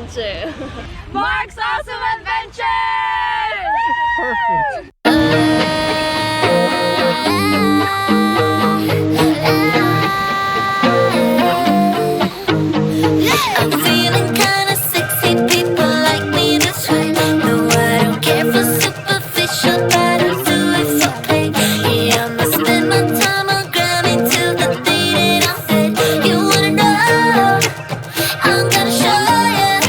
adventure. Mark's awesome adventure! Perfect. I'm feeling kinda sexy, people like me this way. No, I don't care for superficial patterns, do it for play. Yeah, I'ma spend my time on Grammy till the day that I'm dead. You wanna know? I'm gonna show ya.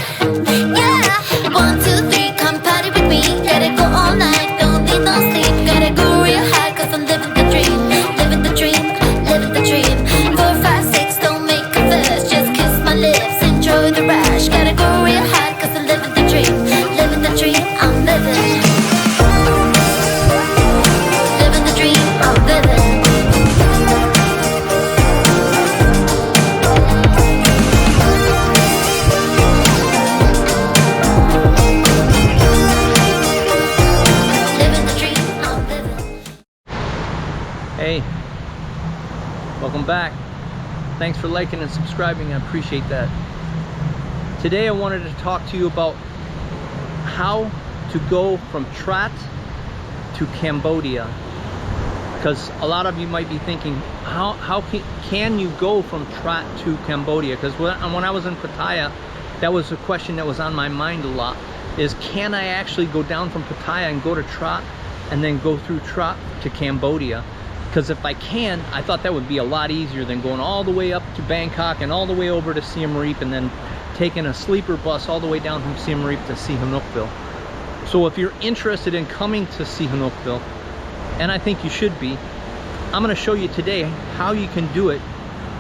Yeah, 1, 2, 3, come party with me. Let it go all night, don't need no sleep. Gotta go real high, cause I'm living the dream. Living the dream, living the dream. 4, 5, 6, don't make a fuss, just kiss my lips, enjoy the rush. Gotta go real high, cause I'm living the dream. Living the dream, I'm living. Living the dream, I'm living. Living the dream, I'm living. Hey, welcome back. Thanks for liking and subscribing. I appreciate that. Today I wanted to talk to you about how to go from Trat to Cambodia, because a lot of you might be thinking, how can you go from Trat to Cambodia? Because when I was in Pattaya, that was a question that was on my mind a lot, is can I actually go down from Pattaya and go to Trat and then go through Trat to Cambodia? Because if I can, I thought that would be a lot easier than going all the way up to Bangkok and all the way over to Siem Reap and then taking a sleeper bus all the way down from Siem Reap to Sihanoukville. So if you're interested in coming to Sihanoukville, and I think you should be, I'm going to show you today how you can do it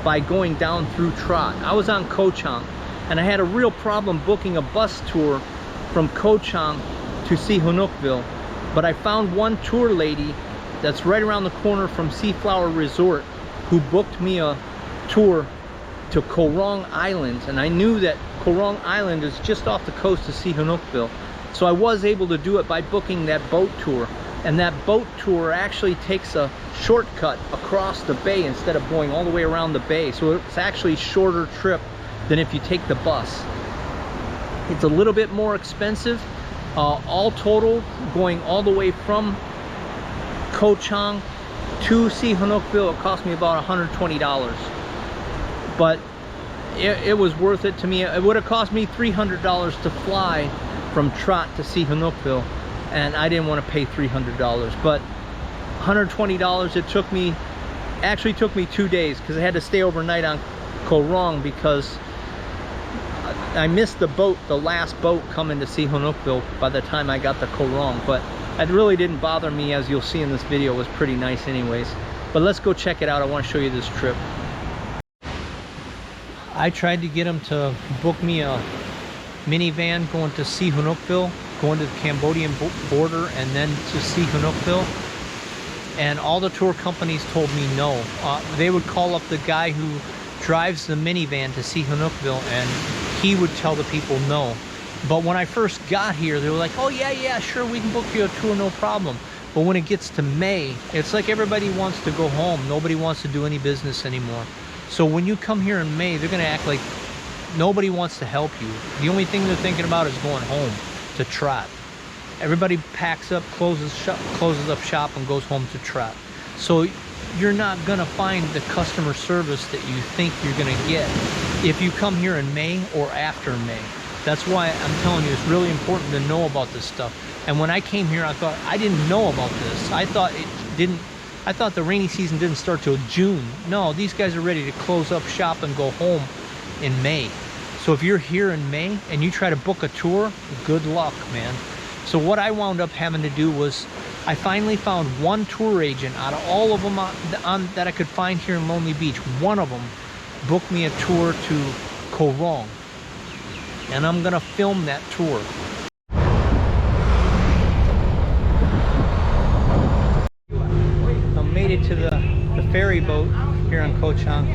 by going down through Trat. I was on Koh Chang and I had a real problem booking a bus tour from Koh Chang to Sihanoukville, but I found one tour lady that's right around the corner from Seaflower Resort who booked me a tour to Koh Rong Island, and I knew that Koh Rong Island is just off the coast of Sihanoukville, so I was able to do it by booking that boat tour. And that boat tour actually takes a shortcut across the bay instead of going all the way around the bay, so it's actually a shorter trip than if you take the bus. It's a little bit more expensive, all total going all the way from Koh Chang to Sihanoukville, it cost me about $120, but it was worth it to me. It would have cost me $300 to fly from Trat to Sihanoukville, and I didn't want to pay $300, but $120. It actually took me 2 days because I had to stay overnight on Koh Rong because I missed the last boat coming to Sihanoukville by the time I got to Koh Rong, but it really didn't bother me. As you'll see in this video, it was pretty nice anyways. But let's go check it out. I want to show you this trip. I tried to get them to book me a minivan going to Sihanoukville, going to the Cambodian border and then to Sihanoukville, and all the tour companies told me no. They would call up the guy who drives the minivan to Sihanoukville and he would tell the people no. But when I first got here, they were like, oh yeah, sure, we can book you a tour, no problem. But when it gets to May, it's like everybody wants to go home. Nobody wants to do any business anymore. So when you come here in May, they're gonna act like nobody wants to help you. The only thing they're thinking about is going home to Trat. Everybody packs up, closes up shop and goes home to Trat. So you're not gonna find the customer service that you think you're gonna get if you come here in May or after May. That's why I'm telling you, it's really important to know about this stuff. And when I came here, I thought, I didn't know about this. I thought the rainy season didn't start till June. No, these guys are ready to close up shop and go home in May. So if you're here in May and you try to book a tour, good luck, man. So what I wound up having to do was, I finally found one tour agent out of all of them that I could find here in Lonely Beach. One of them booked me a tour to Koh Rong, and I'm gonna film that tour. I made it to the ferry boat here on Koh Chang,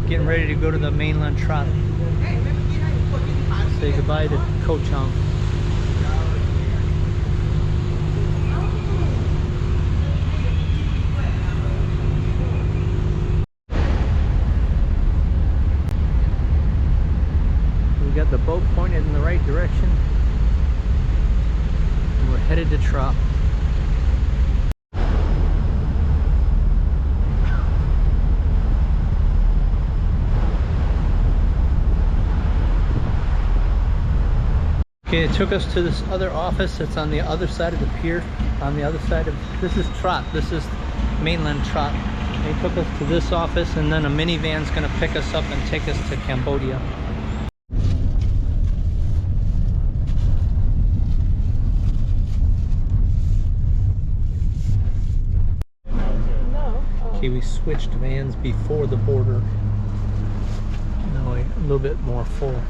getting ready to go to the mainland Trat. Say goodbye to Koh Chang. We got the boat pointed heading the right direction. And we're headed to Trat. Okay, it took us to this other office that's on the other side of the pier. On the other side of, this is Trat, this is mainland Trat. They took us to this office, and then a minivan's gonna pick us up and take us to Cambodia. Okay, we switched vans before the border. Now a little bit more full.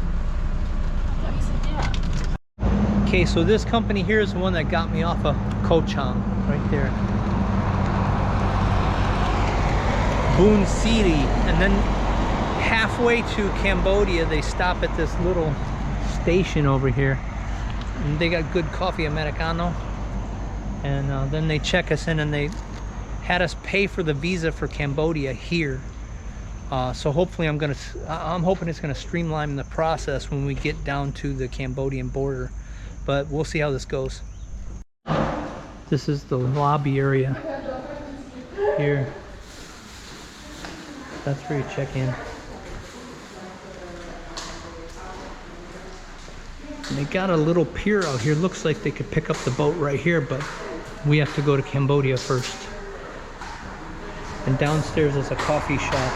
Okay, so this company here is the one that got me off of Koh Chang, right there. Boon City, and then halfway to Cambodia, they stop at this little station over here. And they got good coffee Americano. And then they check us in, and they had us pay for the visa for Cambodia here. So hopefully I'm hoping it's gonna streamline the process when we get down to the Cambodian border. But we'll see how this goes. This is the lobby area here. That's where you check in. And they got a little pier out here. Looks like they could pick up the boat right here, but we have to go to Cambodia first. And downstairs is a coffee shop.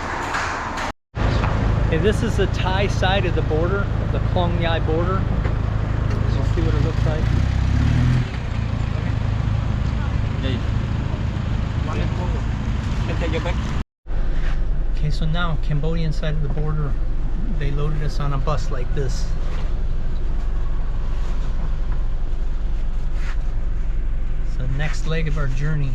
Okay, this is the Thai side of the border, the Klong Yai border. See what it looks like. Okay, so now Cambodian side of the border, they loaded us on a bus like this. It's the next leg of our journey.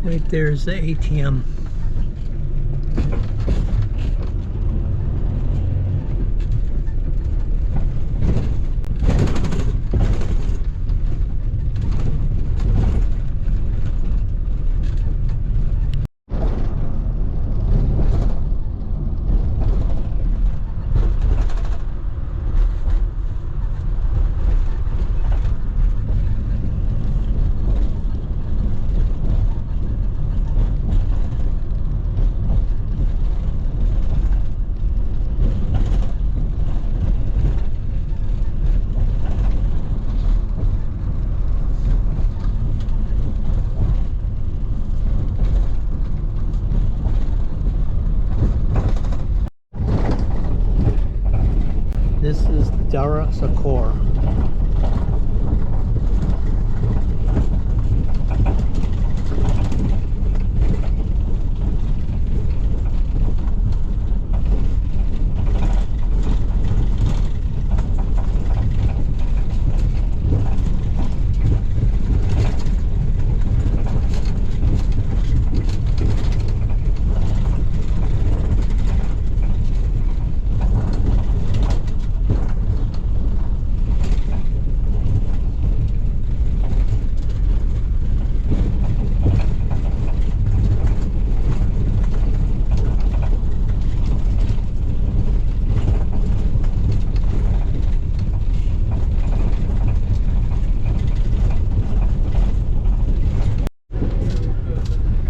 Right there's the ATM. This is Dara Sakor.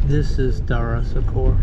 This is Dara Sakor.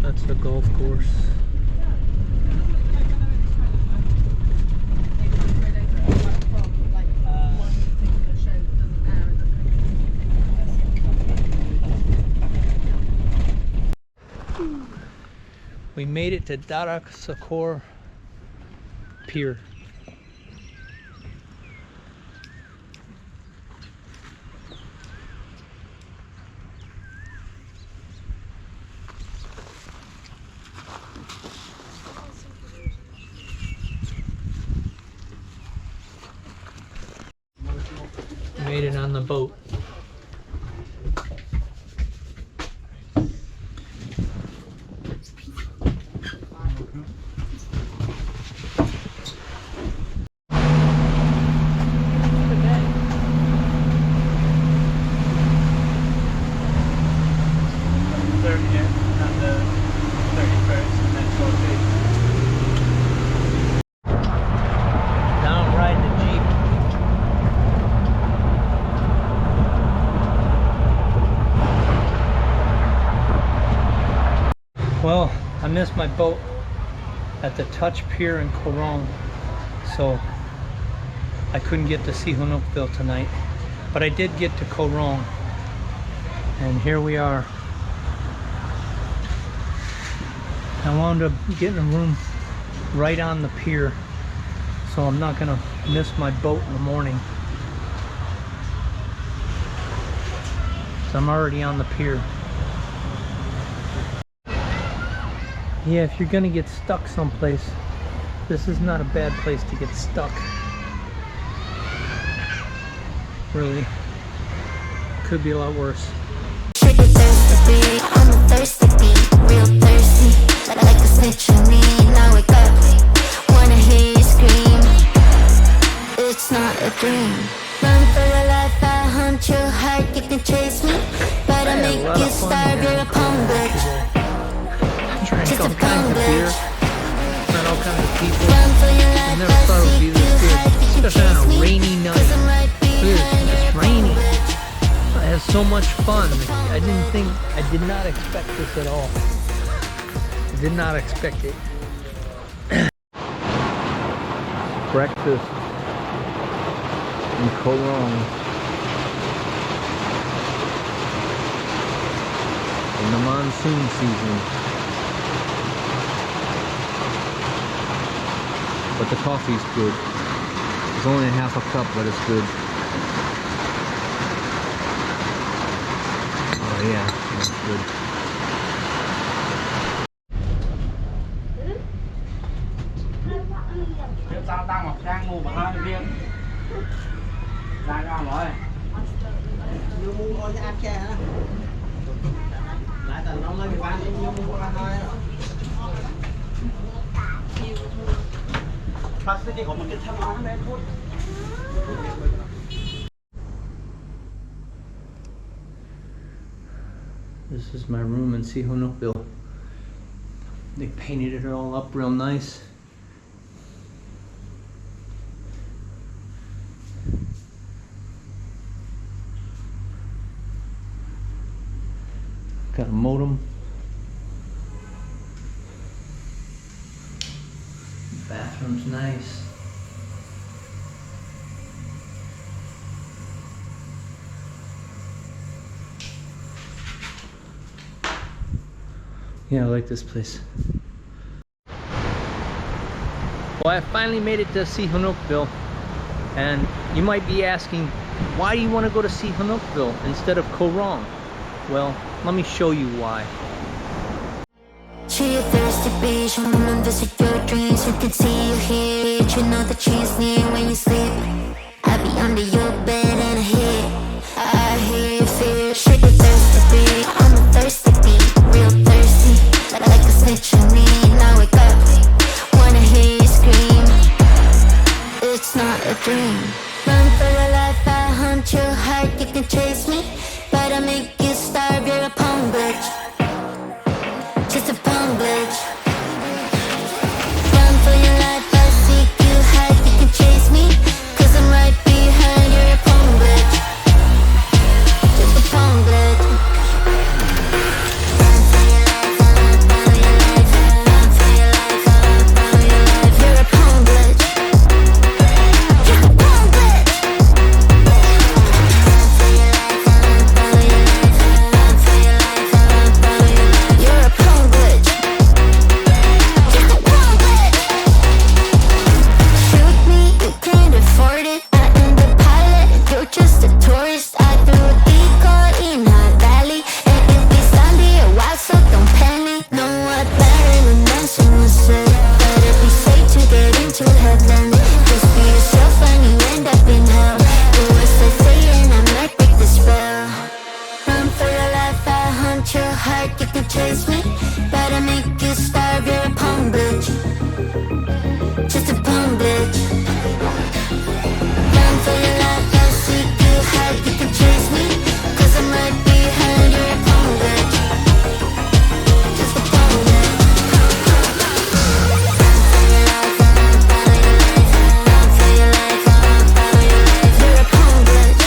That's the golf course. We made it to Dara Sakor Pier. Made it on the boat. Well, I missed my boat at the Touch Pier in Koh Rong, so I couldn't get to Sihanoukville tonight, but I did get to Koh Rong, and here we are. I wound up getting a room right on the pier, so I'm not gonna miss my boat in the morning. So I'm already on the pier. Yeah, if you're gonna get stuck someplace, this is not a bad place to get stuck. Really. Could be a lot worse. I'm a thirsty bee, real thirsty, like a snitch on me. Now wake up, wanna hear you scream. It's not a dream. Run for your life, I hunt you hard, you can chase me, but I make you starve, you're a punk bitch. Drank all kinds of beer, met all kinds of people. I never thought it would be this good, especially on a rainy night. It's rainy. I had so much fun. I did not expect this at all. I did not expect it. Breakfast in Koh Rong in the monsoon season. But the coffee's good. It's only a half a cup, but it's good. Oh yeah, that's good. This is my room in Sihanoukville. They painted it all up real nice. Got a modem. Bathroom's nice. Yeah, I like this place. Well, I finally made it to Sihanoukville, and you might be asking, why do you want to go to Sihanoukville instead of Koh Rong? Well, let me show you why. She a thirsty bitch, wanna visit your dreams. You can see you hear it, you know that she's near when you sleep. I be on hunt your heart, you can chase me, but I make you starve, you're a punk bitch. Just a punk bitch. Run for your life, I seek you hide, you can chase me, cause I'm right behind, you're a punk bitch. Just a punk bitch. Run for your life, run for your life, run for your life, run for your life, you're a punk bitch. Just a punk bitch. Run for your life, run for your life, run for your life, run for your life, you're a punk bitch. Just a punk bitch. Shoot me, you can't afford it. I am the pilot, you're just a tourist. I threw a decoy in High Valley, and if we stand here a while, so don't panic. Know what Marilyn Manson was said, better be safe to get into heaven. Just be yourself and you end up in hell. Do as I say and I might break the spell. Run for your life, I hunt your heart, you can chase me, but I make you starve, you're a punk bitch. Just a punk bitch. Run for your life, I seek you hide, you can chase me, cause I'm right behind, you're a punk bitch. Just a punk bitch. Run for your life, run for your life, run for your life, run for your life, you're a punk bitch.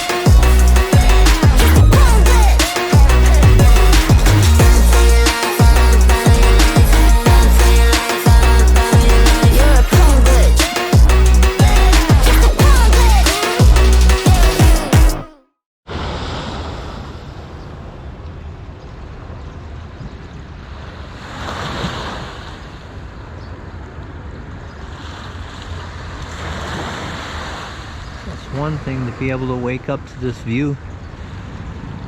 Just a punk bitch. Run for your life, run for your life, run for your life, run for your life, you're a punk bitch. Just a punk bitch. It's one thing to be able to wake up to this view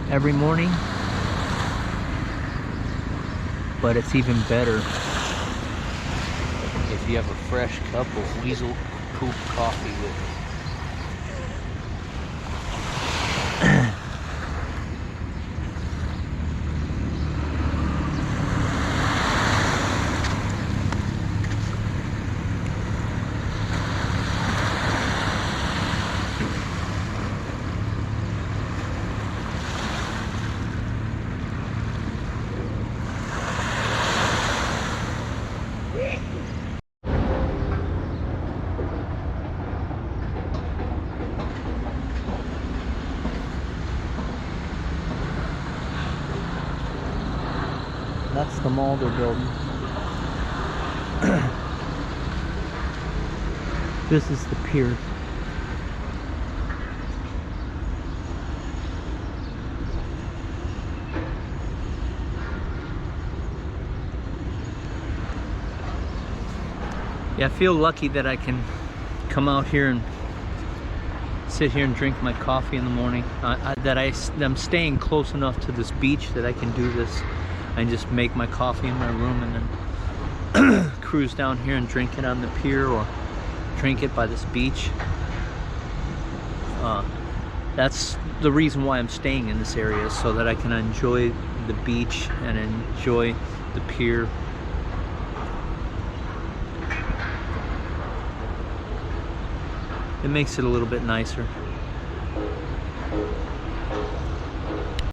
every morning, but it's even better if you have a fresh cup of weasel poop coffee with it. That's the mall they're building. This is the pier. Yeah, I feel lucky that I can come out here and sit here and drink my coffee in the morning. I'm staying close enough to this beach that I can do this. I just make my coffee in my room and then cruise down here and drink it on the pier or drink it by this beach. That's the reason why I'm staying in this area, so that I can enjoy the beach and enjoy the pier. It makes it a little bit nicer.